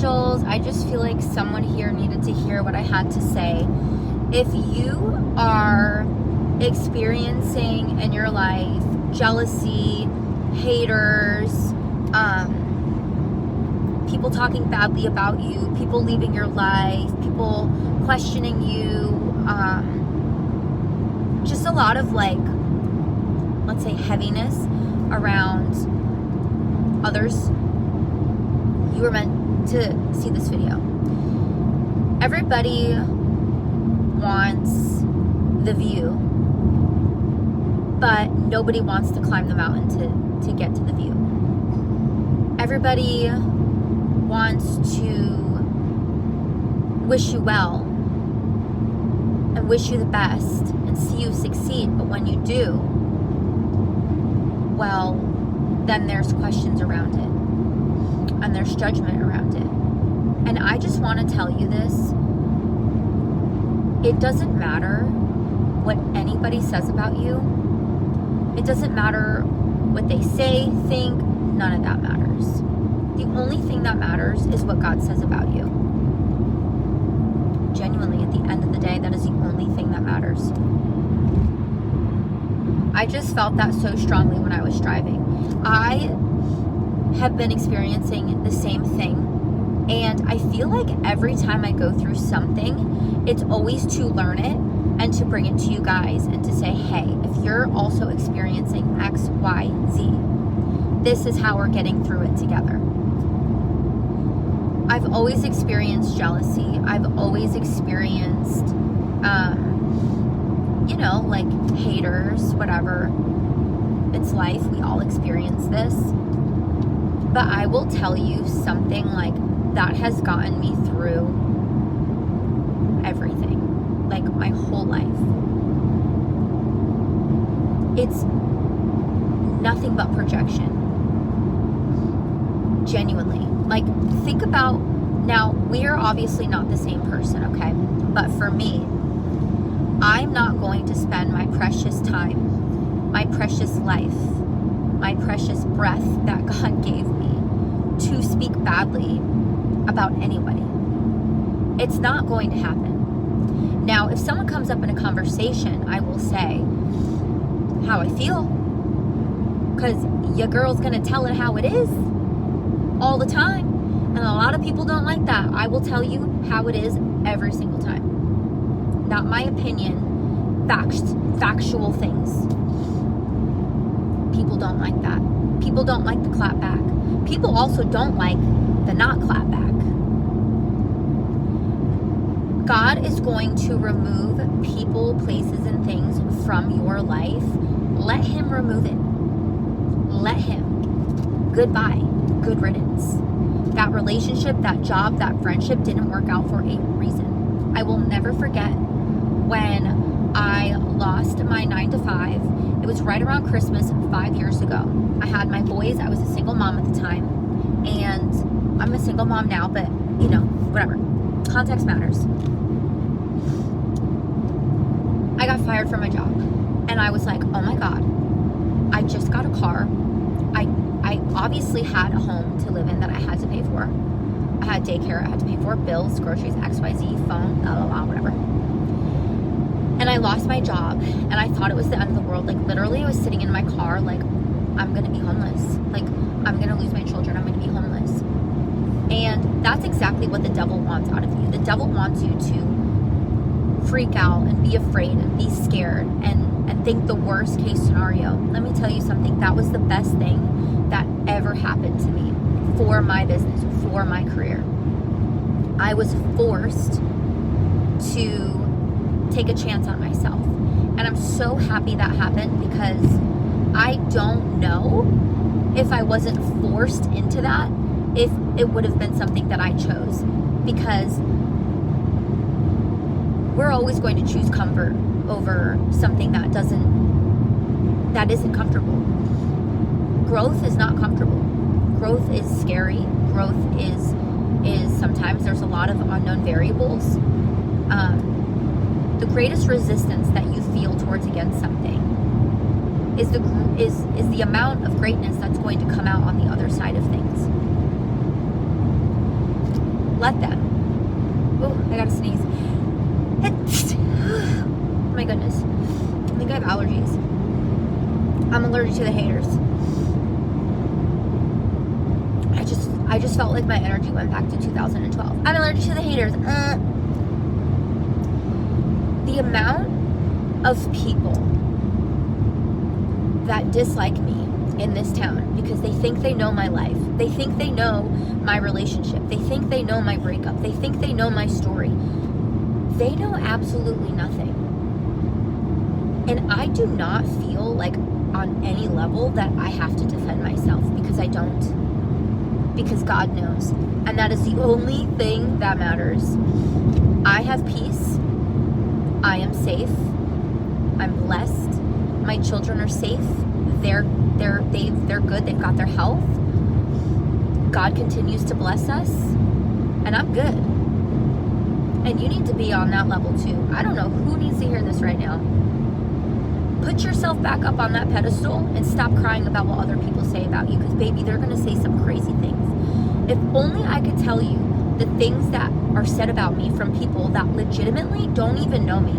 angels. I just feel like someone here needed to hear what I had to say. If you are experiencing in your life jealousy, haters, people talking badly about you, people leaving your life, people questioning you, just a lot of like, let's say, heaviness around others, you were meant to see this video. Everybody wants the view, but nobody wants to climb the mountain to get to the view. Everybody wants to wish you well and wish you the best and see you succeed, but when you do, well, then there's questions around it and there's judgment around it. And I just want to tell you this. It doesn't matter what anybody says about you. It doesn't matter what they say, think, none of that matters. The only thing that matters is what God says about you. Genuinely, at the end of the day, that is the only thing that matters. I just felt that so strongly when I was driving. I have been experiencing the same thing. And I feel like every time I go through something, it's always to learn it and to bring it to you guys and to say, hey, if you're also experiencing X, Y, Z, this is how we're getting through it together. I've always experienced jealousy. I've always experienced, like haters, whatever. It's life. We all experience this. But I will tell you something like that has gotten me through everything, like my whole life. It's nothing but projection. Genuinely. Like, think about, now, we are obviously not the same person, okay? But for me, I'm not going to spend my precious time, my precious life, my precious breath that God gave me to speak badly about anybody. It's not going to happen. Now, if someone comes up in a conversation, I will say how I feel, because your girl's gonna tell it how it is all the time, and a lot of people don't like that. I will tell you how it is every single time. Not my opinion, factual things. People don't like that. People don't like the clap back. People also don't like the not clap back. God is going to remove people, places, and things from your life. Let Him remove it. Let Him. Goodbye. Good riddance. That relationship, that job, that friendship didn't work out for a reason. I will never forget when I lost my 9-to-5. It was right around Christmas 5 years ago. I had my boys. I was a single mom at the time. And I'm a single mom now, but, whatever. Context matters. I got fired from my job. And I was like, oh my God, I just got a car. I obviously had a home to live in that I had to pay for. I had daycare, I had to pay for bills, groceries, XYZ, phone, whatever. And I lost my job, and I thought it was the end of the world. Like, literally, I was sitting in my car, like, I'm gonna be homeless. Like, I'm gonna lose my children, I'm gonna be homeless. And that's exactly what the devil wants out of you. The devil wants you to freak out and be afraid and be scared and think the worst case scenario. Let me tell you something. That was the best thing that ever happened to me for my business, for my career. I was forced to take a chance on myself. And I'm so happy that happened, because I don't know if I wasn't forced into that, if it would have been something that I chose. Because we're always going to choose comfort over something that isn't comfortable. Growth is not comfortable. Growth is scary. Growth is sometimes there's a lot of unknown variables. The greatest resistance that you feel towards against something is the amount of greatness that's going to come out on the other side of things. Let them. Oh, I gotta sneeze. Oh my goodness. I think I have allergies. I'm allergic to the haters. I just felt like my energy went back to 2012. I'm allergic to the haters. The amount of people that dislike me in this town because they think they know my life. They think they know my relationship. They think they know my breakup. They think they know my story. They know absolutely nothing. And I do not feel like on any level that I have to defend myself, because I don't. Because God knows. And that is the only thing that matters. I have peace. I am safe. I'm blessed. My children are safe. They're good. They've got their health. God continues to bless us. And I'm good. And you need to be on that level too. I don't know who needs to hear this right now. Put yourself back up on that pedestal and stop crying about what other people say about you, because baby, they're going to say some crazy things. If only I could tell you the things that are said about me from people that legitimately don't even know me.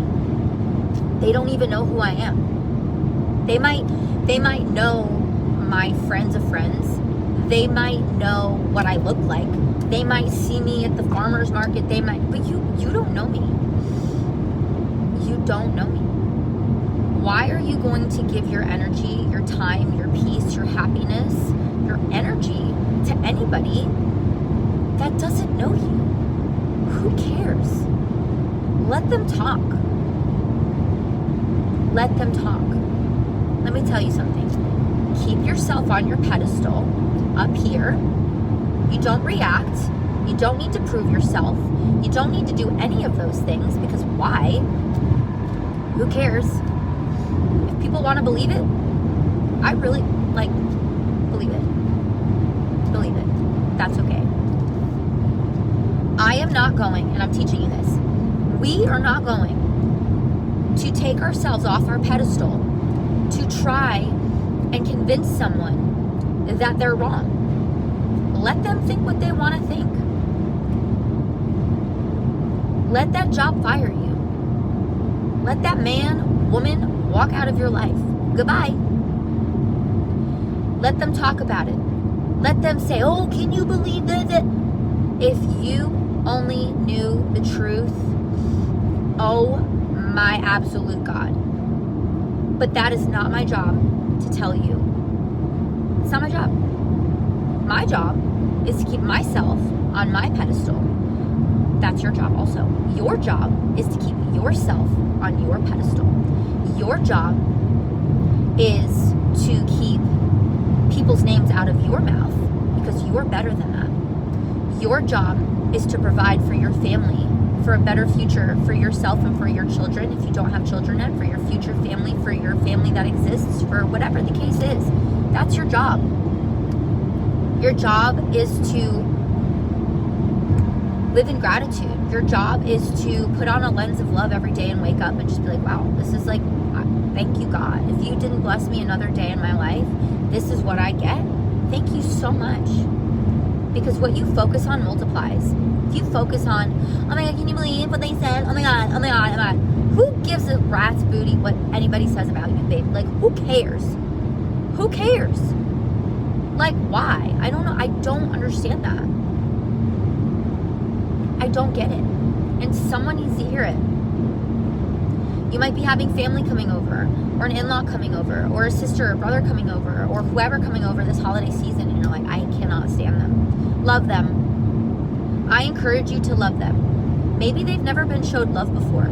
They don't even know who I am. They might know my friends of friends. They might know what I look like. They might see me at the farmer's market. They might, but you don't know me. You don't know me. Why are you going to give your energy, your time, your peace, your happiness, your energy to anybody that doesn't know you? Who cares? Let them talk. Let them talk. Let me tell you something. Keep yourself on your pedestal up here. You don't react. You don't need to prove yourself. You don't need to do any of those things, because why? Who cares? If people want to believe it, I really believe it. Believe it. That's okay. I am not going, and I'm teaching you this. We are not going to take ourselves off our pedestal to try and convince someone that they're wrong. Let them think what they want to think. Let that job fire you. Let that man, woman walk out of your life. Goodbye. Let them talk about it. Let them say, oh, can you believe that? If you only knew the truth, oh my absolute God. But that is not my job to tell you. It's not my job. My job is to keep myself on my pedestal. That's your job also. Your job is to keep yourself on your pedestal. Your job is to keep people's names out of your mouth, because you're better than that. Your job is to provide for your family, for a better future for yourself and for your children, if you don't have children yet, for your future family, for your family that exists, for whatever the case is. That's your job. Your job is to live in gratitude. Your job is to put on a lens of love every day and wake up and just be like, wow, this is like, thank you, God. If you didn't bless me another day in my life, this is what I get. Thank you so much. Because what you focus on multiplies. If you focus on, oh my God, can you believe what they said? Oh my God, oh my God, oh my God. Who gives a rat's booty what anybody says about you, babe? Like, who cares? Who cares? Like, why? I don't know. I don't understand that. I don't get it. And someone needs to hear it. You might be having family coming over, or an in-law coming over, or a sister or brother coming over, or whoever coming over this holiday season, and you're like, I cannot stand them. Love them. I encourage you to love them. Maybe they've never been showed love before.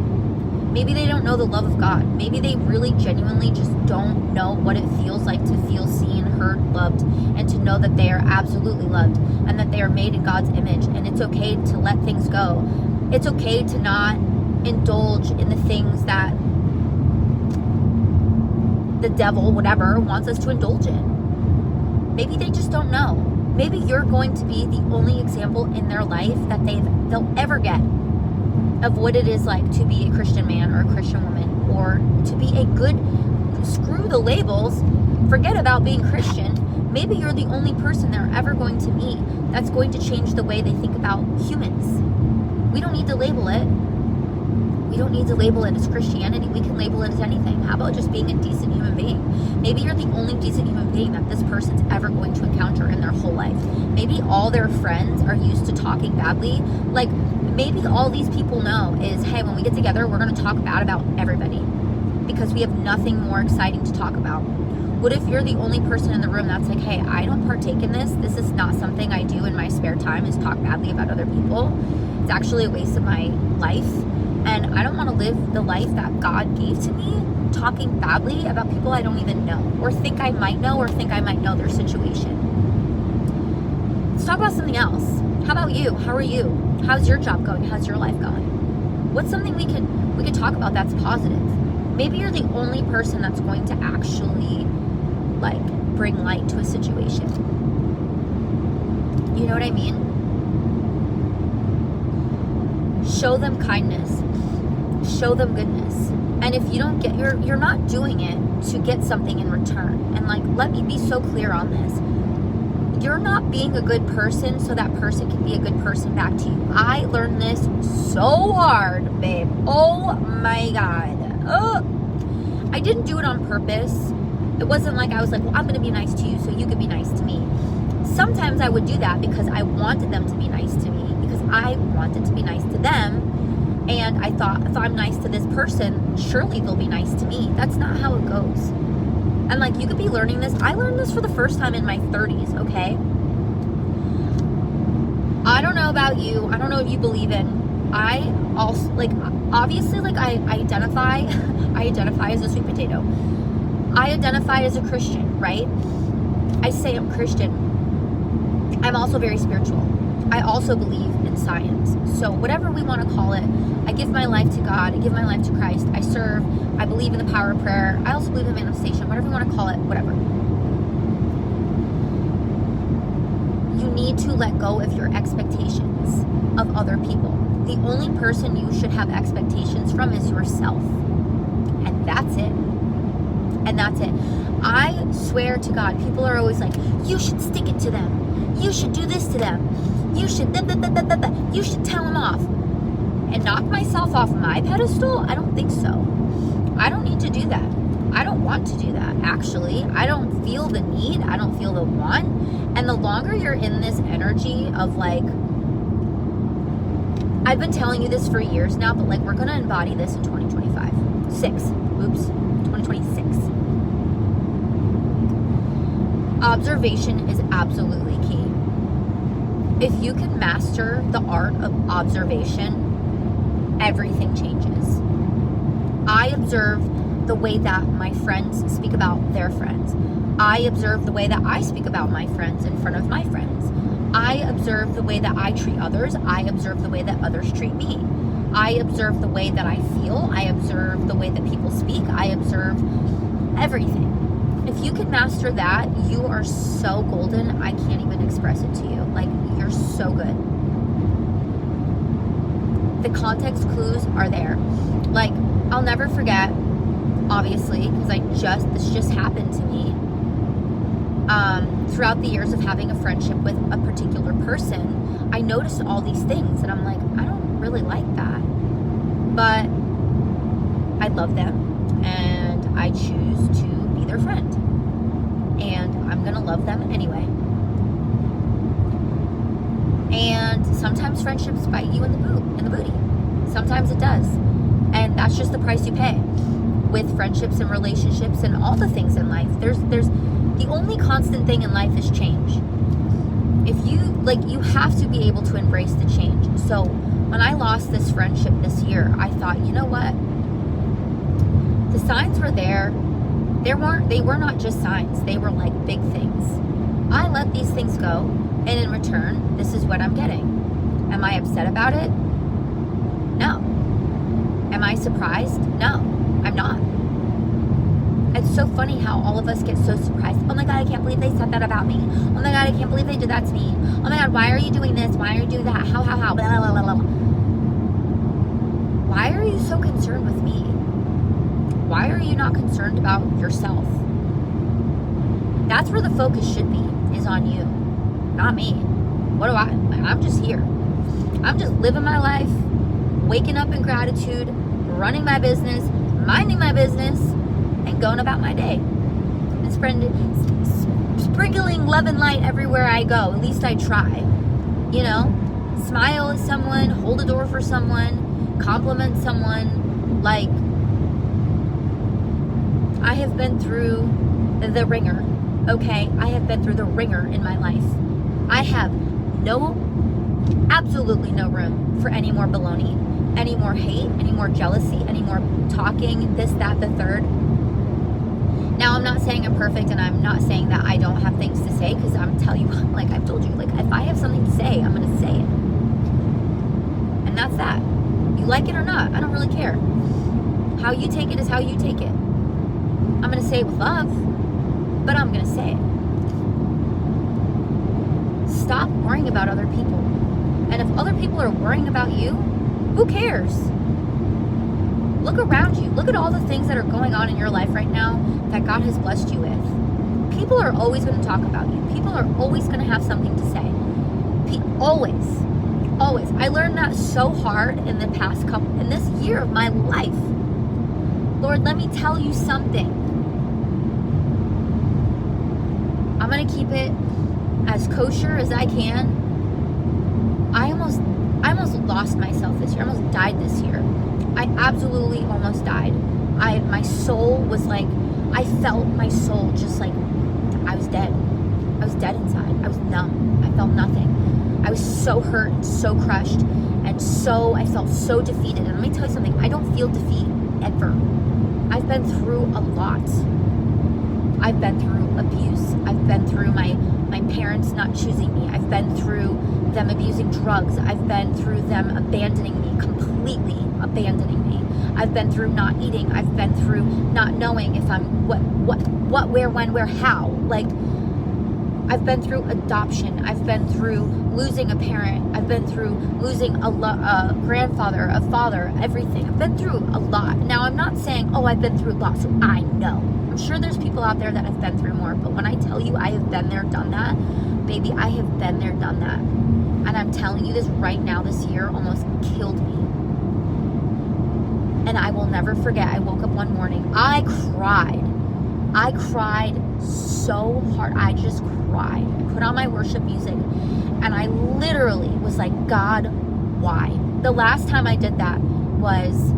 Maybe they don't know the love of God. Maybe they really genuinely just don't know what it feels like to feel seen, heard, loved, and to know that they are absolutely loved and that they are made in God's image. And it's okay to let things go. It's okay to not indulge in the things that the devil, whatever, wants us to indulge in. Maybe they just don't know. Maybe you're going to be the only example in their life that they'll ever get of what it is like to be a Christian man or a Christian woman, or to be a good, screw the labels, forget about being Christian. Maybe you're the only person they're ever going to meet that's going to change the way they think about humans. We don't need to label it. We don't need to label it as Christianity. We can label it as anything. How about just being a decent human being? Maybe you're the only decent human being that this person's ever going to encounter in their whole life. Maybe all their friends are used to talking badly. Like, maybe all these people know is, hey, when we get together, we're going to talk bad about everybody because we have nothing more exciting to talk about. What if you're the only person in the room that's like, hey, I don't partake in this. This is not something I do in my spare time, is talk badly about other people. It's actually a waste of my life. And I don't want to live the life that God gave to me talking badly about people I don't even know or think I might know their situation. Let's talk about something else. How about you? How are you? How's your job going? How's your life going? What's something we could talk about that's positive? Maybe you're the only person that's going to actually like bring light to a situation. You know what I mean? Show them kindness. Show them goodness. And if you don't get, you're not doing it to get something in return. And like, let me be so clear on this. You're not being a good person so that person can be a good person back to you. I learned this so hard, babe. Oh my God. Oh. I didn't do it on purpose. It wasn't like I was like, well, I'm going to be nice to you so you could be nice to me. Sometimes I would do that because I wanted them to be nice to me, because I wanted to be nice to them. And I thought, if I'm nice to this person, surely they'll be nice to me. That's not how it goes. And like, you could be learning this. I learned this for the first time in my 30s, okay? I don't know about you. I don't know what you believe in. I also, like, obviously, like, I identify as a sweet potato. I identify as a Christian, right? I say I'm Christian. I'm also very spiritual. I also believe in science. So whatever we want to call it, I give my life to God. I give my life to Christ. I serve. I believe in the power of prayer. I also believe in manifestation. Whatever you want to call it, whatever. You need to let go of your expectations of other people. The only person you should have expectations from is yourself. And that's it. And that's it. I swear to God, people are always like, you should stick it to them. You should do this to them. You should you should tell them off. And knock myself off my pedestal? I don't think so. I don't need to do that. I don't want to do that, actually. I don't feel the need. I don't feel the want. And the longer you're in this energy of like, I've been telling you this for years now, but like, we're going to embody this in 2025. 2026. Observation is absolutely key. If you can master the art of observation, everything changes. I observe the way that my friends speak about their friends. I observe the way that I speak about my friends in front of my friends. I observe the way that I treat others. I observe the way that others treat me. I observe the way that I feel. I observe the way that people speak. I observe everything. If you can master that, you are so golden. I can't even express it to you. Like, you're so good. The context clues are there. Like, I'll never forget, obviously, because this just happened to me. Throughout the years of having a friendship with a particular person, I noticed all these things, and I'm like, I don't really like that. But I love them, and I choose to be their friend. And I'm gonna love them anyway. And sometimes friendships bite you in the booty. Sometimes it does. And that's just the price you pay with friendships and relationships and all the things in life. There's the only constant thing in life is change. If you have to be able to embrace the change. So when I lost this friendship this year, I thought, you know what? The signs were there. They were not just signs. They were like big things. I let these things go, and in return, this is what I'm getting. Am I upset about it? No. Am I surprised? No, I'm not. It's so funny how all of us get so surprised. Oh my God, I can't believe they said that about me. Oh my God, I can't believe they did that to me. Oh my God, why are you doing this? Why are you doing that? How? Blah, blah, blah, blah. Why are you so concerned with me? Why are you not concerned about yourself? That's where the focus should be, is on you, not me. What do I'm just here. I'm just living my life, waking up in gratitude, running my business, minding my business, and going about my day. And sprinkling love and light everywhere I go. At least I try. You know? Smile at someone, hold a door for someone, compliment someone. Like, I have been through the ringer, okay? I have been through the ringer in my life. I have absolutely no room for any more baloney, any more hate, any more jealousy, any more talking, this, that, the third. Now, I'm not saying I'm perfect, and I'm not saying that I don't have things to say, because I'm telling you, like I've told you, like, if I have something to say, I'm going to say it. And that's that. You like it or not, I don't really care. How you take it is how you take it. I'm going to say it with love, but I'm going to say it. Stop worrying about other people. And if other people are worrying about you, who cares? Look around you. Look at all the things that are going on in your life right now that God has blessed you with. People are always going to talk about you. People are always going to have something to say. Always. Always. I learned that so hard in this year of my life. Lord, let me tell you something. I'm going to keep it as kosher as I can. I almost lost myself this year. I almost died this year. I absolutely almost died. My soul was like, I felt my soul just like, I was dead. I was dead inside. I was numb. I felt nothing. I was so hurt, so crushed, and I felt so defeated. And let me tell you something, I don't feel defeat ever. I've been through a lot. I've been through abuse. I've been through my parents not choosing me. I've been through them abusing drugs. I've been through them abandoning me, completely abandoning me. I've been through not eating. I've been through not knowing if I'm what, where, when, where, how. Like, I've been through adoption. I've been through losing a parent. I've been through losing a grandfather, a father, everything. I've been through a lot. Now, I'm not saying, I've been through a lot, so I know. I'm sure there's people out there that have been through more, but when I tell you I have been there, done that, baby, I have been there, done that. And I'm telling you this right now, this year almost killed me. And I will never forget, I woke up one morning, I cried so hard. I just cried. I put on my worship music, and I literally was like, God, why? The last time I did that was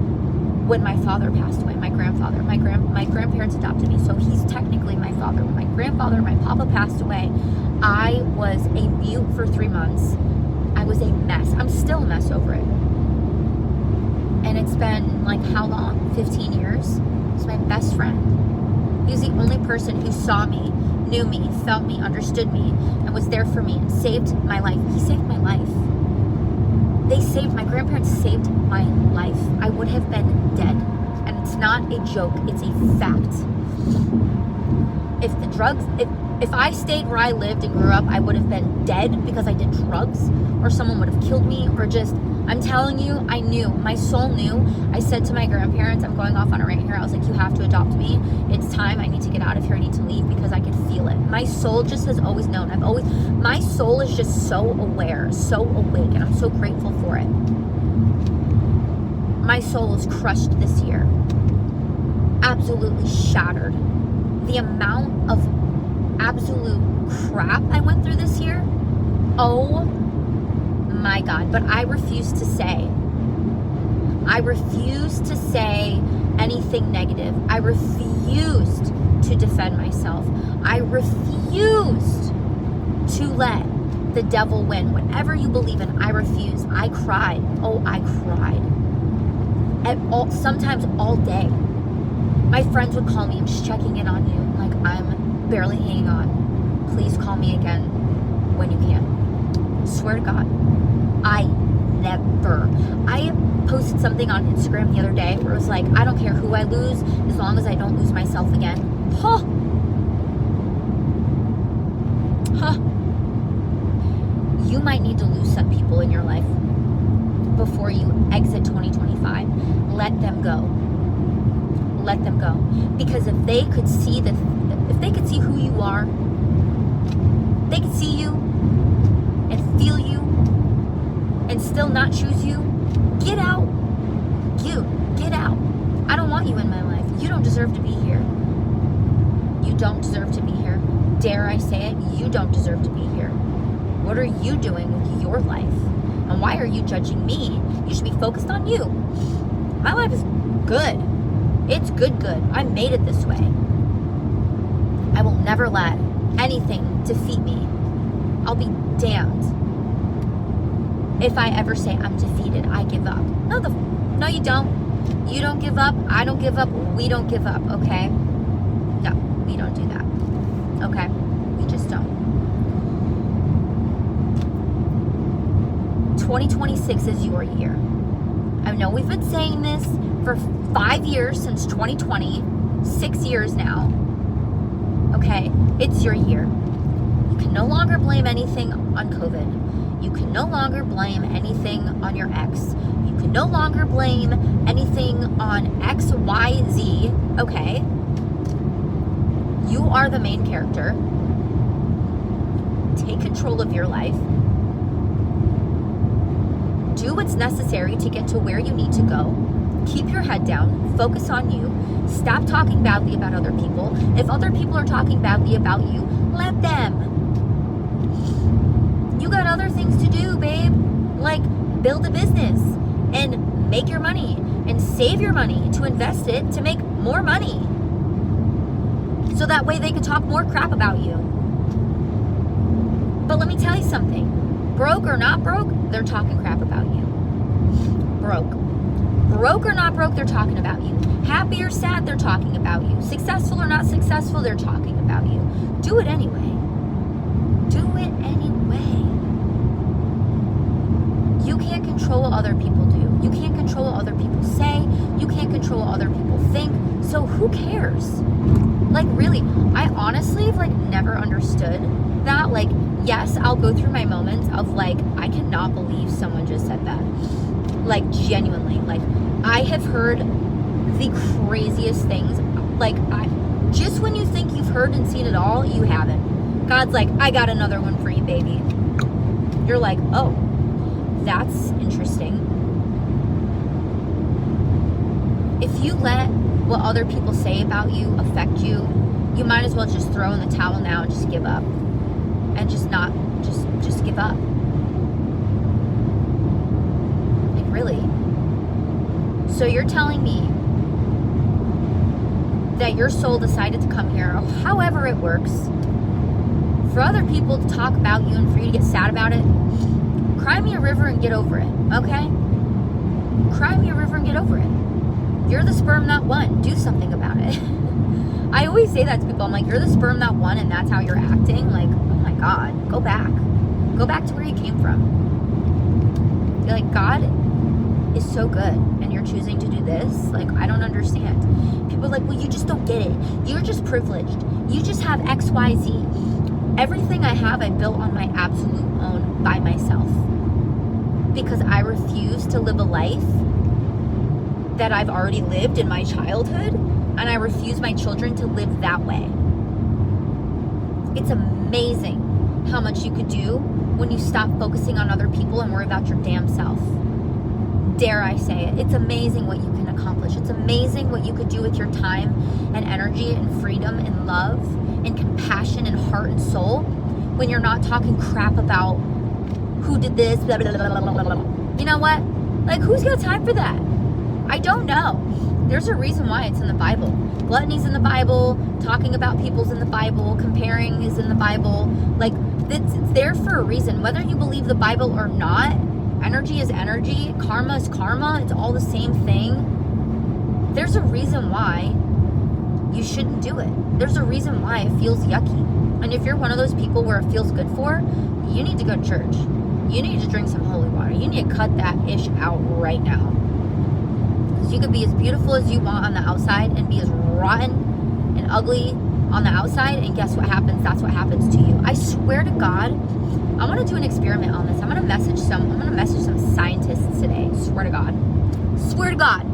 when my father passed away, my grandfather. My grandparents adopted me, so he's technically my father. When my grandfather, my papa passed away, I was a mute for 3 months. I was a mess. I'm still a mess over it. And it's been like, how long? 15 years? He's my best friend. He was the only person who saw me, knew me, felt me, understood me, and was there for me and saved my life. He saved my life. My grandparents saved my life. I would have been dead. And it's not a joke, it's a fact. If I stayed where I lived and grew up, I would have been dead because I did drugs, or someone would have killed me, or just, I'm telling you, I knew. My soul knew. I said to my grandparents, I'm going off on a rant here. I was like, you have to adopt me. It's time. I need to get out of here. I need to leave because I could feel it. My soul just has always known. My soul is just so aware, so awake, and I'm so grateful for it. My soul is crushed this year. Absolutely shattered. The amount of absolute crap I went through this year, oh my God. But I refuse to say anything negative. I refused to defend myself. I refused to let the devil win. Whatever you believe in, I refuse. I cried. I cried. Sometimes all day. My friends would call me, I'm just checking in on you. Like, I'm barely hanging on. Please call me again when you can. Swear to God. I posted something on Instagram the other day where it was like, I don't care who I lose as long as I don't lose myself again. You might need to lose some people in your life before you exit 2025. Let them go. Let them go. Because if they could see who you are, they can see you and feel you and still not choose you, get out. Get out. I don't want you in my life. You don't deserve to be here. You don't deserve to be here. Dare I say it? You don't deserve to be here. What are you doing with your life? And why are you judging me? You should be focused on you. My life is good. It's good. I made it this way. I will never let anything defeat me. I'll be damned if I ever say I'm defeated. I give up. No, you don't. You don't give up. I don't give up. We don't give up, okay? No, we don't do that. Okay? We just don't. 2026 is your year. I know we've been saying this for 5 years, since 2020, 6 years now. Okay? It's your year. You can no longer blame anything on COVID. You can no longer blame anything on your ex. You can no longer blame anything on X, Y, Z. Okay? You are the main character. Take control of your life. Do what's necessary to get to where you need to go. Keep your head down. Focus on you. Stop talking badly about other people. If other people are talking badly about you, let them. You got other things to do, babe. Like build a business and make your money and save your money to invest it to make more money. So that way they can talk more crap about you. But let me tell you something. Broke or not broke, they're talking crap about you. Broke or not broke, they're talking about you. Happy or sad, they're talking about you. Successful or not successful, they're talking about you. Do it anyway. Do it anyway. You can't control what other people do. You can't control what other people say. You can't control what other people think. So who cares? Like really, I honestly have like never understood that. Like, yes, I'll go through my moments of like, I cannot believe someone just said that. Like genuinely, like I have heard the craziest things. Like just when you think you've heard and seen it all, you haven't. God's like, I got another one for you, baby. You're like, oh, that's interesting. If you let what other people say about you affect you, you might as well just throw in the towel now and just give up. And just give up. Like really. So you're telling me that your soul decided to come here, however it works, for other people to talk about you and for you to get sad about it? Cry me a river and get over it, okay? Cry me a river and get over it. You're the sperm that won. Do something about it. I always say that to people. I'm like, you're the sperm that won and that's how you're acting? Like, oh my God, go back. Go back to where you came from. You're like, God is so good and you're choosing to do this? Like, I don't understand. People are like, well, you just don't get it. You're just privileged. You just have X, Y, Z. Everything I have, I built on my absolute own by myself. Because I refuse to live a life that I've already lived in my childhood, and I refuse my children to live that way. It's amazing how much you could do when you stop focusing on other people and worry about your damn self. Dare I say it. It's amazing what you can accomplish. It's amazing what you could do with your time and energy and freedom and love and compassion and heart and soul when you're not talking crap about who did this, blah, blah, blah, blah, blah, blah. You know what? Like, who's got time for that? I don't know. There's a reason why it's in the Bible. Gluttony's in the Bible. Talking about people's in the Bible. Comparing is in the Bible. Like, it's there for a reason. Whether you believe the Bible or not, energy is energy. Karma is karma. It's all the same thing. There's a reason why you shouldn't do it. There's a reason why it feels yucky. And if you're one of those people where it feels good for, you need to go to church. You need to drink some holy water. You need to cut that ish out right now. You could be as beautiful as you want on the outside and be as rotten and ugly on the outside, and guess what happens? That's what happens to you. I swear to God, I want to do an experiment on this. I'm going to message some scientists today. Swear to God. Swear to God.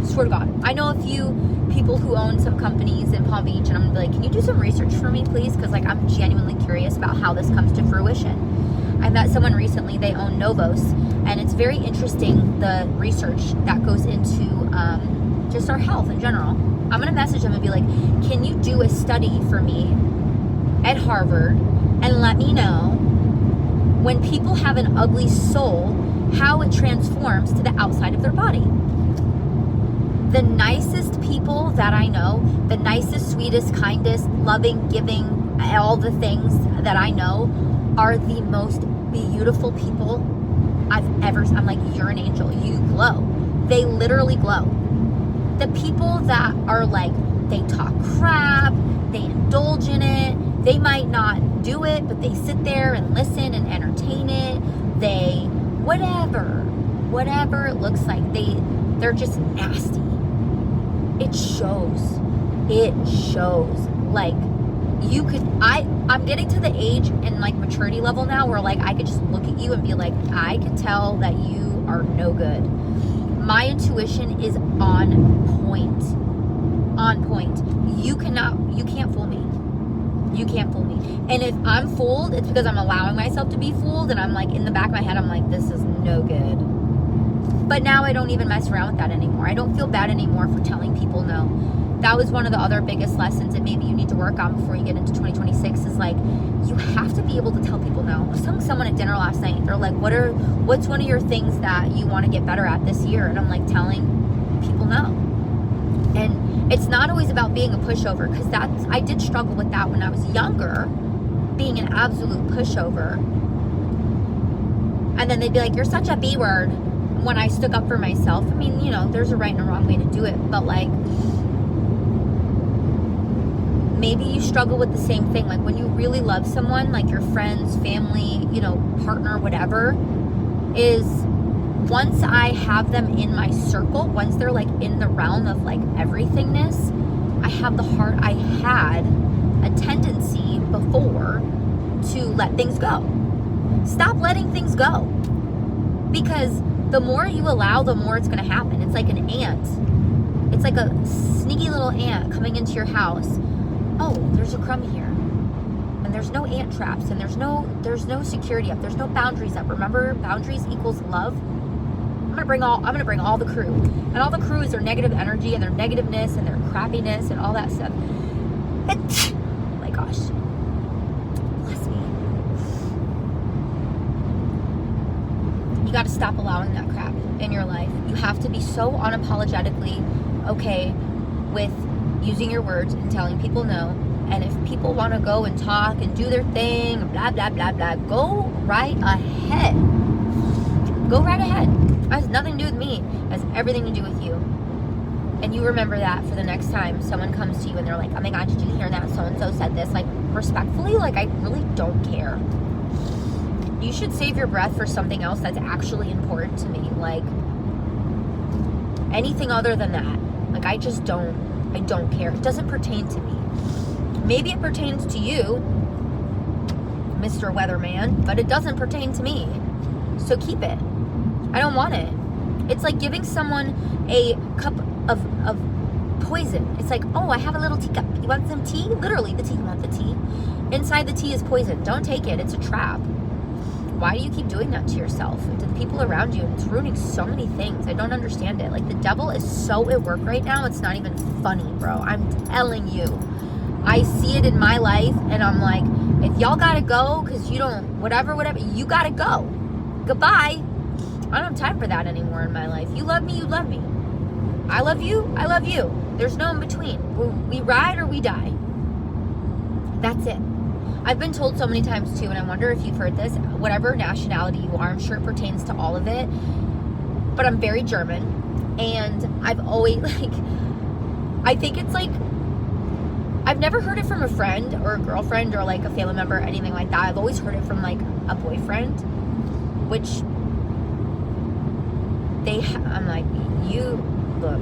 Swear swear to God. I know a few people who own some companies in Palm Beach, and I'm gonna be like, can you do some research for me, please? Because like I'm genuinely curious about how this comes to fruition. I met someone recently, they own Novos, and it's very interesting, the research that goes into just our health in general. I'm gonna message them and be like, can you do a study for me at Harvard and let me know when people have an ugly soul, how it transforms to the outside of their body. The nicest people that I know, the nicest, sweetest, kindest, loving, giving, all the things that I know are the most beautiful people I've ever, I'm like, you're an angel, you glow. They literally glow. The people that are like, they talk crap, they indulge in it, they might not do it, but they sit there and listen and entertain it. They, whatever it looks like, they're just nasty. It shows. Like, you could, I'm getting to the age and like maturity level now where like I could just look at you and be like, I could tell that you are no good. My intuition is on point. You can't fool me. You can't fool me. And if I'm fooled, it's because I'm allowing myself to be fooled, and I'm like, in the back of my head, I'm like, this is no good. But now I don't even mess around with that anymore. I don't feel bad anymore for telling people no. That was one of the other biggest lessons that maybe you need to work on before you get into 2026 is like, you have to be able to tell people no. I was telling someone at dinner last night, they're like, what's one of your things that you want to get better at this year? And I'm like, telling people no. And it's not always about being a pushover, because I did struggle with that when I was younger, being an absolute pushover. And then they'd be like, you're such a B word, when I stood up for myself. I mean, you know, there's a right and a wrong way to do it, but like, maybe you struggle with the same thing. Like when you really love someone, like your friends, family, you know, partner, whatever, is once I have them in my circle, once they're like in the realm of like everythingness, I have the heart. I had a tendency before to let things go. Stop letting things go. Because the more you allow, the more it's going to happen. It's like an ant. It's like a sneaky little ant coming into your house. Oh, there's a crumb here. And there's no ant traps, and there's no security up. There's no boundaries up. Remember, boundaries equals love. I'm gonna bring all the crew. And all the crew is their negative energy and their negativeness and their crappiness and all that stuff. Oh my gosh. Bless me. You gotta stop allowing that crap in your life. You have to be so unapologetically okay with using your words and telling people no. And if people want to go and talk and do their thing, blah, blah, blah, blah, go right ahead. Go right ahead. It has nothing to do with me. It has everything to do with you. And you remember that for the next time someone comes to you and they're like, oh my God, did you hear that? So-and-so said this. Like, respectfully, like, I really don't care. You should save your breath for something else that's actually important to me. Like, anything other than that. Like, I don't care. It doesn't pertain to me. Maybe it pertains to you, Mr. Weatherman, but it doesn't pertain to me. So keep it. I don't want it. It's like giving someone a cup of poison. It's like, oh, I have a little teacup. You want some tea? Literally, the tea. You want the tea? Inside the tea is poison. Don't take it. It's a trap. Why do you keep doing that to yourself and to the people around you? It's ruining so many things. I don't understand it. Like, the devil is so at work right now, it's not even funny, bro. I'm telling you. I see it in my life, and I'm like, if y'all gotta go because you don't, whatever, you gotta go. Goodbye. I don't have time for that anymore in my life. You love me, you love me. I love you, I love you. There's no in between. We ride or we die. That's it. I've been told so many times too, and I wonder if you've heard this, whatever nationality you are, I'm sure it pertains to all of it, but I'm very German, and I've always, like, I think it's like, I've never heard it from a friend or a girlfriend or like a family member or anything like that. I've always heard it from like a boyfriend, which I'm like, you, look,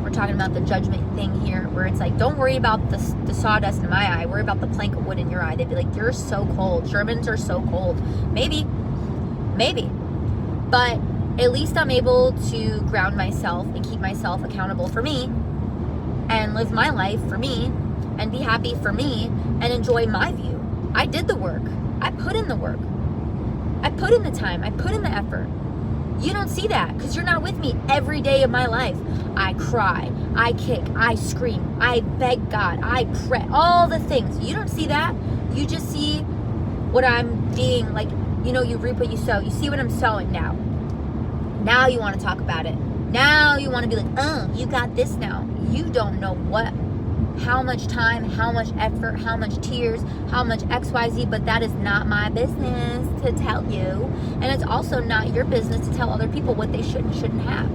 we're talking about the judgment thing here, where it's like, don't worry about the sawdust in my eye, worry about the plank of wood in your eye. They'd be like, you're so cold. Germans are so cold. Maybe, but at least I'm able to ground myself and keep myself accountable for me and live my life for me and be happy for me and enjoy my view. I did the work. I put in the work. I put in the time. I put in the effort. You don't see that because you're not with me every day of my life. I cry, I kick, I scream, I beg God, I pray, all the things. You don't see that. You just see what I'm being like, you reap what you sow. You see what I'm sowing now. Now you want to talk about it. Now you want to be like, oh, you got this now. You don't know how much time, how much effort, how much tears, how much XYZ, but that is not my business to tell you. And it's also not your business to tell other people what they should and shouldn't have.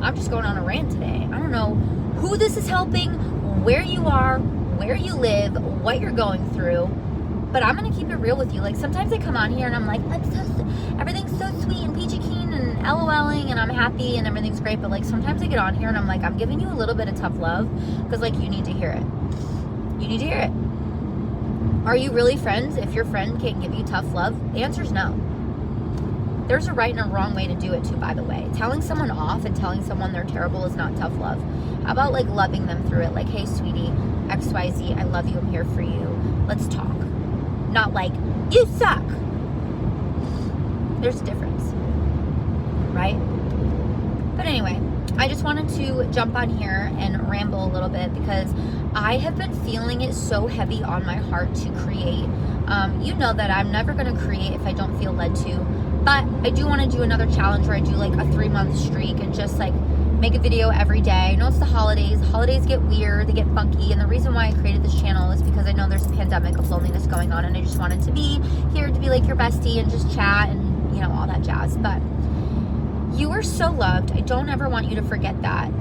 I'm just going on a rant today. I don't know who this is helping, where you are, where you live, what you're going through, but I'm going to keep it real with you. Like, sometimes I come on here and I'm like, everything's so sweet and peachy keen and LOLing and I'm happy and everything's great, but like sometimes I get on here and I'm like, I'm giving you a little bit of tough love because like you need to hear it. You need to hear it. Are you really friends if your friend can't give you tough love? The answer is no. There's a right and a wrong way to do it too, by the way. Telling someone off and telling someone they're terrible is not tough love. How about like loving them through it? Like, hey sweetie, XYZ, I love you, I'm here for you. Let's talk. Not like, you suck. There's a difference, right? But anyway, I just wanted to jump on here and ramble a little bit because I have been feeling it so heavy on my heart to create. You know that I'm never going to create if I don't feel led to, but I do want to do another challenge where I do like a 3-month streak and just like make a video every day. I know it's the holidays. The holidays get weird, they get funky, and the reason why I created this channel is because I know there's a pandemic of loneliness going on, and I just wanted to be here to be like your bestie and just chat and all that jazz. But you are so loved. I don't ever want you to forget that.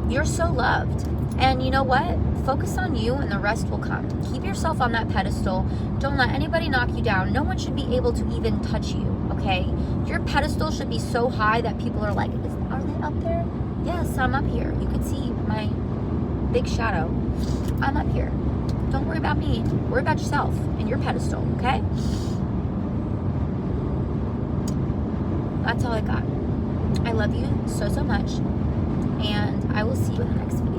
You're so loved. And you know what? Focus on you and the rest will come. Keep yourself on that pedestal. Don't let anybody knock you down. No one should be able to even touch you, okay? Your pedestal should be so high that people are like, are they up there? Yes, I'm up here. You can see my big shadow. I'm up here. Don't worry about me. Worry about yourself and your pedestal, okay? That's all I got. I love you so, so much. And I will see you in the next video.